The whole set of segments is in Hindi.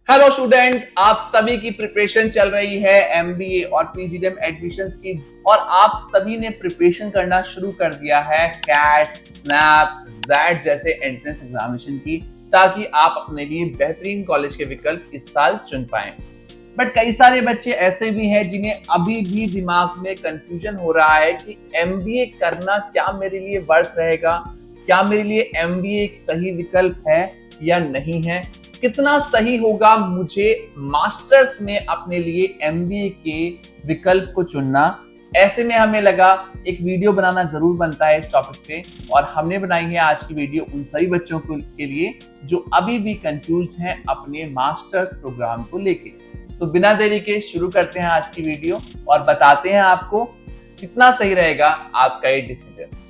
हेलो स्टूडेंट, आप सभी की प्रिपरेशन चल रही है एमबीए और पीजीडीएम एडमिशंस की। और आप सभी ने प्रिपरेशन करना शुरू कर दिया है कैट, स्नैप, जैट जैसे एंट्रेंस एग्जामिनेशन की, ताकि आप अपने लिए बेहतरीन कॉलेज के विकल्प इस साल चुन पाएं। बट कई सारे बच्चे ऐसे भी हैं जिन्हें अभी भी दिमाग में कंफ्यूजन हो रहा है कि एमबीए करना क्या मेरे लिए वर्थ रहेगा, क्या मेरे लिए एमबीए एक सही विकल्प है या नहीं है, कितना सही होगा मुझे मास्टर्स में अपने लिए एमबीए के विकल्प को चुनना। ऐसे में हमें लगा एक वीडियो बनाना जरूर बनता है इस टॉपिक पे, और हमने बनाई है आज की वीडियो उन सभी बच्चों के लिए जो अभी भी कंफ्यूज हैं अपने मास्टर्स प्रोग्राम को लेके। सो बिना देरी के शुरू करते हैं आज की वीडियो और बताते हैं आपको कितना सही रहेगा आपका ये डिसीजन।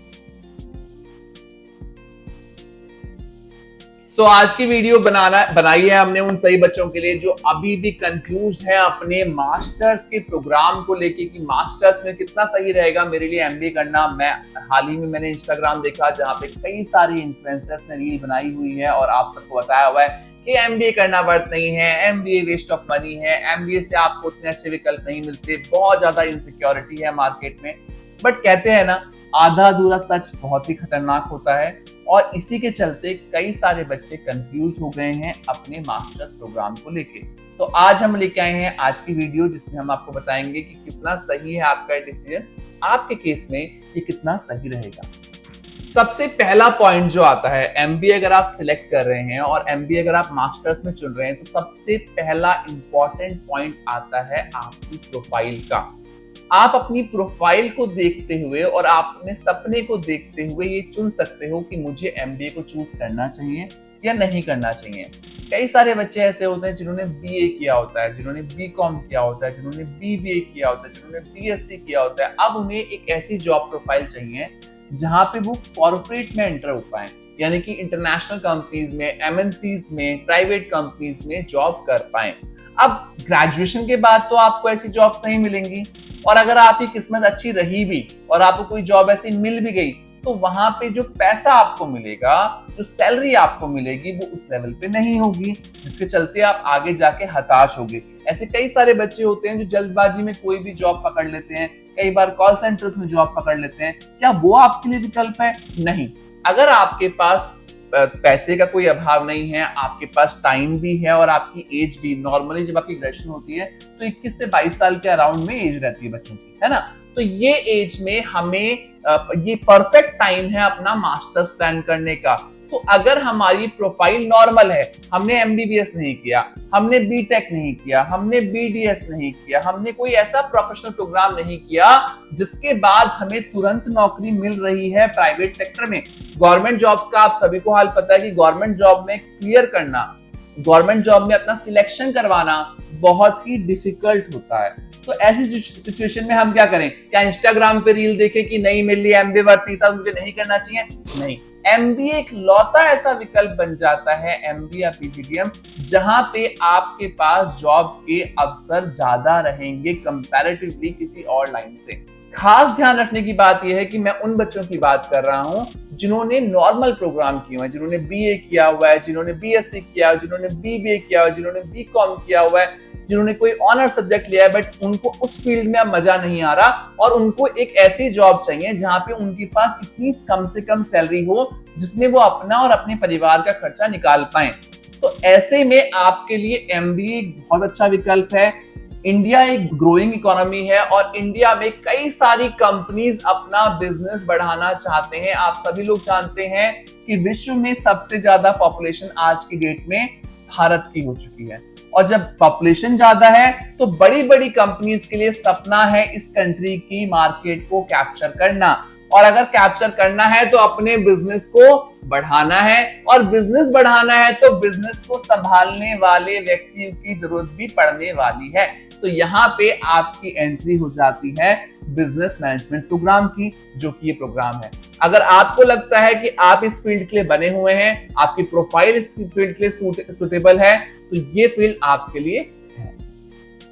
आज की वीडियो बनाई है हमने उन सही बच्चों के लिए जो अभी भी कंफ्यूज हैं अपने मास्टर्स के प्रोग्राम को लेके कि मास्टर्स में कितना सही रहेगा मेरे लिए एमबीए करना। हाल ही में मैंने इंस्टाग्राम देखा जहां पे कई सारे इन्फ्लुएंसर्स ने रील बनाई हुई है और आप सबको बताया हुआ है कि एमबीए करना वर्थ नहीं है, एमबीए वेस्ट ऑफ मनी है, एमबीए से आपको उतने अच्छे विकल्प नहीं मिलते, बहुत ज्यादा इनसिक्योरिटी है मार्केट में। बट कहते हैं ना, आधा अधूरा सच बहुत ही खतरनाक होता है, और इसी के चलते कई सारे बच्चे कंफ्यूज हो गए हैं अपने मास्टर्स प्रोग्राम को लेके। तो आज हम लेके आए हैं आज की वीडियो जिसमें हम आपको बताएंगे कि कितना सही है आपका डिसीजन, आपके केस में ये कितना सही रहेगा। सबसे पहला पॉइंट जो आता है, एमबीए अगर आप सिलेक्ट कर रहे हैं और एमबीए अगर आप मास्टर्स में चुन रहे हैं, तो सबसे पहला इंपॉर्टेंट पॉइंट आता है आपकी प्रोफाइल का। आप अपनी प्रोफाइल को देखते हुए और आप अपने सपने को देखते हुए ये चुन सकते हो कि मुझे एमबीए को चूज करना चाहिए या नहीं करना चाहिए। कई सारे बच्चे ऐसे होते हैं जिन्होंने बीए किया होता है, जिन्होंने बीकॉम किया होता है, जिन्होंने बीबीए किया होता है, जिन्होंने बीएससी किया होता है। अब उन्हें एक ऐसी जॉब प्रोफाइल चाहिए जहां पे वो कॉर्पोरेट में एंटर हो पाए, यानी कि इंटरनेशनल कंपनीज में, एमएनसीज में, प्राइवेट कंपनीज में जॉब कर पाए। अब ग्रेजुएशन के बाद तो आपको ऐसी जॉब नहीं मिलेंगी, और अगर आपकी किस्मत अच्छी रही भी और आपको कोई जॉब ऐसी मिल भी गई, तो वहां पे जो पैसा आपको मिलेगा, जो सैलरी आपको मिलेगी, वो उस लेवल पे नहीं होगी, जिसके चलते आप आगे जाके हताश होगे। ऐसे कई सारे बच्चे होते हैं जो जल्दबाजी में कोई भी जॉब पकड़ लेते हैं, कई बार कॉल सेंटर्स में जॉब पकड़ लेते हैं। क्या वो आपके लिए विकल्प है? नहीं। अगर आपके पास पैसे का कोई अभाव नहीं है, आपके पास टाइम भी है और आपकी एज भी, नॉर्मली जब आपकी ग्रेजुएशन होती है तो 21 से 22 साल के अराउंड में एज रहती है बच्चों की, है ना। तो ये एज में हमें ये परफेक्ट टाइम है अपना मास्टर्स प्लान करने का। तो अगर हमारी प्रोफाइल नॉर्मल है, हमने एमबीबीएस नहीं किया, हमने बीटेक नहीं किया, हमने बीडीएस नहीं किया, हमने कोई ऐसा प्रोफेशनल प्रोग्राम नहीं किया जिसके बाद हमें तुरंत नौकरी मिल रही है प्राइवेट सेक्टर में। गवर्नमेंट जॉब्स का आप सभी को हाल पता है कि गवर्नमेंट जॉब में क्लियर करना, गवर्नमेंट जॉब में अपना सिलेक्शन करवाना बहुत ही डिफिकल्ट होता है। तो ऐसी सिचुएशन में हम क्या करें? क्या इंस्टाग्राम पे रील देखें कि नहीं मेरे लिए एमबीए वर्थ नहीं था, मुझे नहीं करना चाहिए? नहीं। एमबीए एक लौता ऐसा विकल्प बन जाता है, एमबीए या पीजीडीएम, जहां पे आपके पास जॉब के अवसर ज्यादा रहेंगे कंपैरेटिवली किसी और लाइन से। खास ध्यान रखने की बात यह है कि मैं उन बच्चों की बात कर रहा हूं जिन्होंने नॉर्मल प्रोग्राम किए हुए हैं, जिन्होंने बीए किया हुआ है, जिन्होंने बीएससी किया है, जिन्होंने बीबीए किया हुआ है, जिन्होंने बीकॉम किया हुआ है, जिन्होंने कोई ऑनर सब्जेक्ट लिया है, बट उनको उस फील्ड में अब मजा नहीं आ रहा और उनको एक ऐसी जॉब चाहिए जहां पे उनके पास इतनी कम से कम सैलरी हो जिसमें वो अपना और अपने परिवार का खर्चा निकाल पाए। तो ऐसे में आपके लिए एमबीए बहुत अच्छा विकल्प है। इंडिया एक ग्रोइंग इकोनॉमी है और इंडिया में कई सारी कंपनीज अपना बिजनेस बढ़ाना चाहते हैं। आप सभी लोग जानते हैं कि विश्व में सबसे ज्यादा पॉपुलेशन आज की डेट में भारत की हो चुकी है, और जब पॉपुलेशन ज्यादा है तो बड़ी बड़ी कंपनीज के लिए सपना है इस कंट्री की मार्केट को कैप्चर करना, और अगर कैप्चर करना है तो अपने बिजनेस को बढ़ाना है, और बिजनेस बढ़ाना है तो बिजनेस को संभालने वाले व्यक्तियों की जरूरत भी पड़ने वाली है। तो यहाँ पे आपकी एंट्री हो जाती है बिजनेस मैनेजमेंट प्रोग्राम की, जो कि ये प्रोग्राम है। अगर आपको लगता है कि आप इस फील्ड के लिए बने हुए हैं, आपकी प्रोफाइल इस फील्ड के लिए सूटेबल है, तो ये फील्ड आपके लिए है।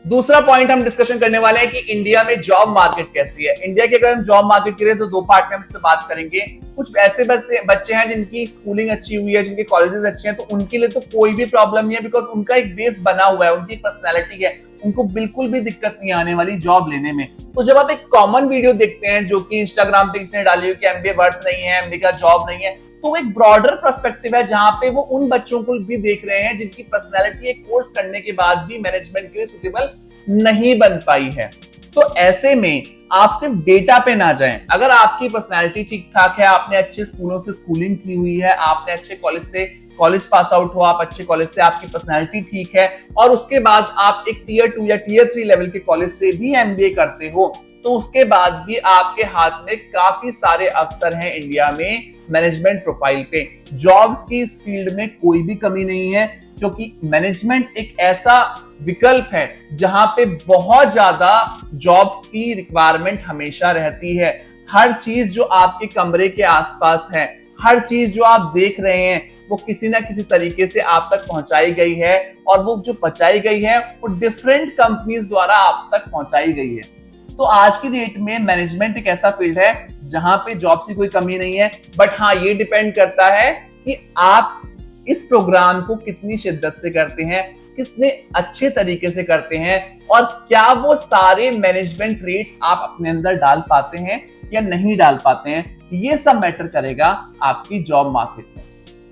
दूसरा पॉइंट हम डिस्कशन करने वाले हैं कि इंडिया में जॉब मार्केट कैसी है। इंडिया के अगर हम जॉब मार्केट करें तो दो पार्ट में हम इससे बात करेंगे। कुछ ऐसे बच्चे हैं जिनकी स्कूलिंग अच्छी हुई है, जिनके कॉलेजेस अच्छे हैं, तो उनके लिए तो कोई भी प्रॉब्लम नहीं है, बिकॉज उनका एक बेस बना हुआ है, उनकी पर्सनैलिटी है, उनको बिल्कुल भी दिक्कत नहीं आने वाली जॉब लेने में। तो जब आप एक कॉमन वीडियो देखते हैं जो कि इंस्टाग्राम पे किसी ने डाली हुई कि एमबीए वर्थ नहीं है, एमबीए का जॉब नहीं है, तो एक ब्रॉडर पर्सपेक्टिव है जहां पे वो उन बच्चों को भी देख रहे हैं जिनकी पर्सनैलिटी एक कोर्स करने के बाद भी मैनेजमेंट के लिए सुटेबल नहीं बन पाई है। तो ऐसे में आप सिर्फ डेटा पे ना जाएं। अगर आपकी पर्सनैलिटी ठीक ठाक है, आपने अच्छे स्कूलों से स्कूलिंग की हुई है, आपने अच्छे कॉलेज से कॉलेज पास आउट हो, आप अच्छे कॉलेज से, आपकी पर्सनैलिटी ठीक है, और उसके बाद आप एक टीयर 2 या टीयर 3 लेवल के कॉलेज से भी एमबीए करते हो, तो उसके बाद भी आपके हाथ में काफी सारे अवसर हैं इंडिया में मैनेजमेंट प्रोफाइल पे। जॉब्स की इस फील्ड में कोई भी कमी नहीं है, क्योंकि मैनेजमेंट एक ऐसा विकल्प है जहां पे बहुत ज्यादा जॉब्स की रिक्वायरमेंट हमेशा रहती है। हर चीज जो आपके कमरे के आसपास है, हर चीज जो आप देख रहे हैं, वो किसी ना किसी तरीके से आप तक पहुंचाई गई है, और वो जो पहुंचाई गई है वो डिफरेंट कंपनीज द्वारा आप तक पहुंचाई गई है। तो आज की डेट में मैनेजमेंट एक ऐसा फील्ड है जहां पे जॉब्स की कोई कमी नहीं है। बट हाँ, ये डिपेंड करता है कि आप इस प्रोग्राम को कितनी शिद्दत से करते हैं, कितने अच्छे तरीके से करते हैं, और क्या वो सारे मैनेजमेंट ट्रेट्स आप अपने अंदर डाल पाते हैं या नहीं डाल पाते हैं। ये सब मैटर करेगा आपकी जॉब मार्केट में।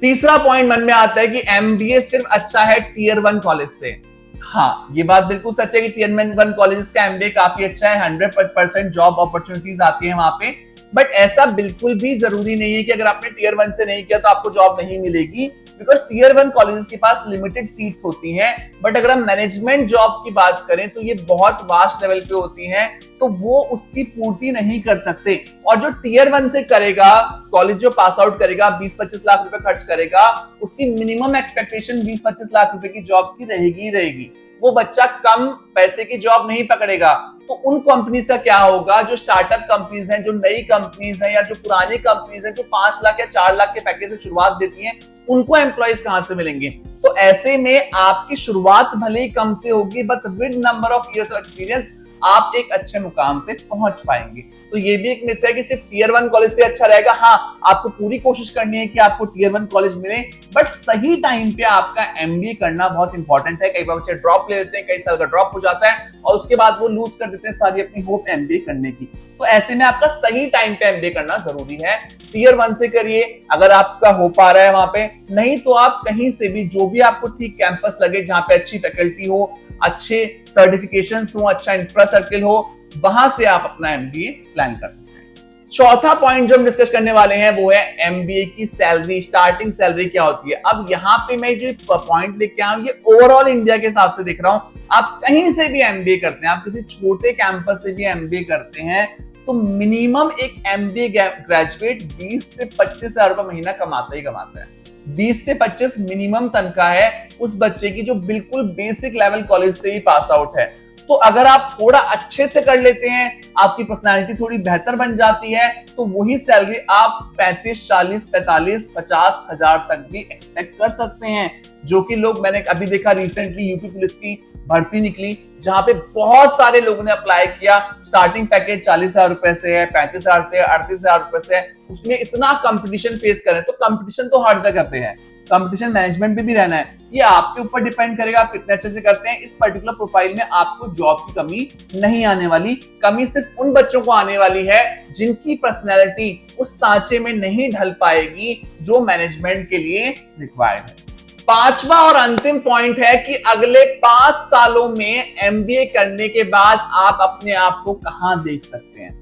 तीसरा पॉइंट मन में आता है कि एमबीए सिर्फ अच्छा है टीयर 1 कॉलेज से। हाँ, ये बात बिल्कुल सच है कि टीयर 1 कॉलेज का एमबीए काफी अच्छा है, 100% जॉब अपॉर्चुनिटीज आती है वहां पे। बट ऐसा बिल्कुल भी जरूरी नहीं है कि अगर आपने टीयर 1 से नहीं किया तो आपको जॉब नहीं मिलेगी, बिकॉज टीयर 1 कॉलेजेस के पास लिमिटेड सीट्स होती हैं। बट अगर हम मैनेजमेंट जॉब की बात करें तो ये बहुत वास्ट लेवल पे होती हैं, तो वो उसकी पूर्ति नहीं कर सकते। और जो टीयर 1 से करेगा, कॉलेज जो पास आउट करेगा, 20-25 लाख रुपए खर्च करेगा, उसकी मिनिमम एक्सपेक्टेशन 20-25 लाख रुपए की जॉब की रहेगी ही रहेगी। वो बच्चा कम पैसे की जॉब नहीं पकड़ेगा। तो उन कंपनी से क्या होगा, जो स्टार्टअप कंपनीज हैं, जो नई कंपनीज हैं, या जो पुरानी कंपनीज हैं जो 5 लाख या 4 लाख के पैकेज से शुरुआत देती हैं, उनको एम्प्लॉइज कहां से मिलेंगे। तो ऐसे में आपकी शुरुआत भले ही कम से होगी, but with number of years of experience आप एक अच्छे मुकाम पे पहुंच पाएंगे। तो ये भी एक मिथ है कि सिर्फ टीयर 1 कॉलेज से अच्छा रहेगा। हाँ, आपको पूरी कोशिश करनी है कि आपको टीयर 1 कॉलेज मिले, बट सही टाइम पे आपका एमबीए करना बहुत इंपॉर्टेंट है। कई बार बच्चे ड्रॉप ले लेते हैं, कई साल का ड्रॉप हो जाता है, और उसके बाद वो लूज कर देते हैं सारी अपनी होप एमबीए करने की। तो ऐसे में आपका सही टाइम पे एमबीए करना जरूरी है। टीयर 1 से करिए अगर आपका हो पा रहा है वहां पे, नहीं तो आप कहीं से भी, जो भी आपको ठीक कैंपस लगे, जहां पे अच्छी फैकल्टी हो, अच्छे सर्टिफिकेशंस हो, अच्छा इंफ्रा सर्कल हो, वहां से आप अपना एमबीए प्लान कर सकते हैं। चौथा पॉइंट जो हम डिस्कस करने वाले हैं वो है एमबीए की सैलरी, स्टार्टिंग सैलरी क्या होती है। अब यहाँ पे मैं जो पॉइंट लेके आया हूं, ये ओवरऑल इंडिया के हिसाब से देख रहा हूं। आप कहीं से भी एमबीए करते हैं, आप किसी छोटे कैंपस से भी एमबीए करते हैं, तो मिनिमम एक एमबीए ग्रेजुएट 20 से 25 हजार रुपए महीना कमाता ही कमाता है। 20 से 25 मिनिमम तनख्वाह है उस बच्चे की जो बिल्कुल बेसिक लेवल कॉलेज से ही पास आउट है। तो अगर आप थोड़ा अच्छे से कर लेते हैं, आपकी पर्सनालिटी थोड़ी बेहतर बन जाती है, तो वही सैलरी आप 35, 40, 45, 50 हजार तक भी एक्सपेक्ट कर सकते हैं। जो कि लोग, मैंने अभी देखा रिसेंटली यूपी पुलिस की भर्ती निकली, जहां पे बहुत सारे लोगों ने अप्लाई किया, स्टार्टिंग पैकेज 40,000 रुपए से है, 35,000 से, 38,000 रुपए से है। उसमें इतना कंपटीशन फेस करें, तो कंपटीशन तो हर जगह पे है, कंपटीशन मैनेजमेंट पे भी रहना है। ये आपके ऊपर डिपेंड करेगा आप कितने अच्छे से करते हैं। इस पर्टिकुलर प्रोफाइल में आपको जॉब की कमी नहीं आने वाली। कमी सिर्फ उन बच्चों को आने वाली है जिनकी पर्सनैलिटी उस सांचे में नहीं ढल पाएगी जो मैनेजमेंट के लिए रिक्वायर्ड है। पांचवा और अंतिम पॉइंट है कि अगले 5 सालों में एमबीए करने के बाद आप अपने आप को कहां देख सकते हैं।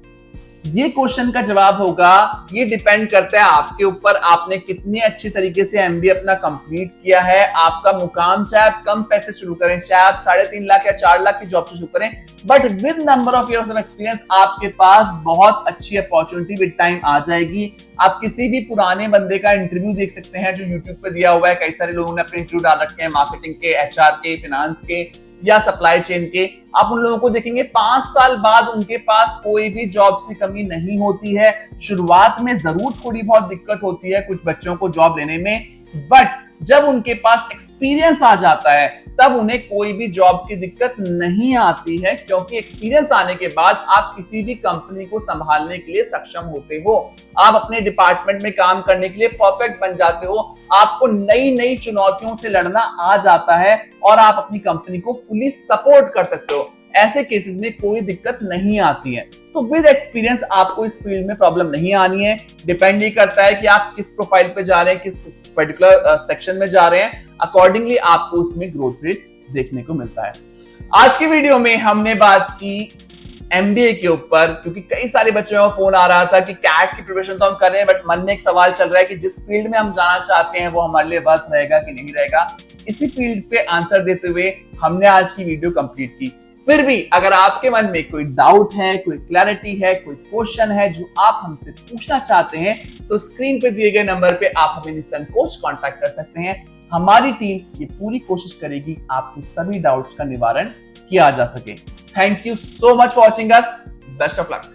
ये क्वेश्चन का जवाब होगा, ये डिपेंड करता है आपके ऊपर, आपने कितने अच्छे तरीके से एमबीए अपना कंप्लीट किया है। आपका मुकाम, चाहे आप कम पैसे शुरू करें, चाहे आप 3.5 लाख या 4 लाख की जॉब से शुरू करें, but with number of years of experience आपके पास बहुत अच्छी अपॉर्चुनिटी विद टाइम आ जाएगी। आप किसी भी पुराने बंदे का इंटरव्यू देख सकते हैं जो यूट्यूब पे दिया हुआ है। कई सारे लोगों ने अपने इंटरव्यू डाल रखे हैं, मार्केटिंग के, एचआर के, फाइनेंस के या सप्लाई चेन के। आप उन लोगों को देखेंगे 5 साल बाद उनके पास कोई भी जॉब की कमी नहीं होती है। शुरुआत में जरूर थोड़ी बहुत दिक्कत होती है कुछ बच्चों को जॉब लेने में, बट जब उनके पास एक्सपीरियंस आ जाता है तब उन्हें कोई भी जॉब की दिक्कत नहीं आती है, क्योंकि एक्सपीरियंस आने के बाद आप किसी भी कंपनी को संभालने के लिए सक्षम होते हो। आप अपने डिपार्टमेंट में काम करने के लिए परफेक्ट बन जाते हो। आपको नई नई चुनौतियों से लड़ना आ जाता है और आप अपनी कंपनी को फुली सपोर्ट कर सकते हो। ऐसे केसेस में कोई दिक्कत नहीं आती है। तो विद एक्सपीरियंस आपको इस फील्ड में प्रॉब्लम नहीं आनी है। डिपेंड ये करता है कि आप किस प्रोफाइल पे जा रहे हैं, किस पर्टिकुलर सेक्शन में जा रहे हैं, अकॉर्डिंगली आपको उसमें ग्रोथ रेट देखने को मिलता है। आज की वीडियो में हमने बात की एमबीए के ऊपर, क्योंकि कई सारे बच्चों का फोन आ रहा था कि कैट की प्रिपरेशन तो हम कर रहे हैं, बट मन में एक सवाल चल रहा है कि जिस फील्ड में हम जाना चाहते हैं वो हमारे लिए वर्थ रहेगा कि नहीं रहेगा। इसी फील्ड पे आंसर देते हुए हमने आज की वीडियो कंप्लीट की। फिर भी अगर आपके मन में कोई डाउट है, कोई क्लैरिटी है, कोई क्वेश्चन है जो आप हमसे पूछना चाहते हैं, तो स्क्रीन पे दिए गए नंबर पे आप हमें निसंकोच कांटेक्ट कर सकते हैं। हमारी टीम ये पूरी कोशिश करेगी आपके सभी डाउट्स का निवारण किया जा सके। Thank you so much for watching us. Best of luck.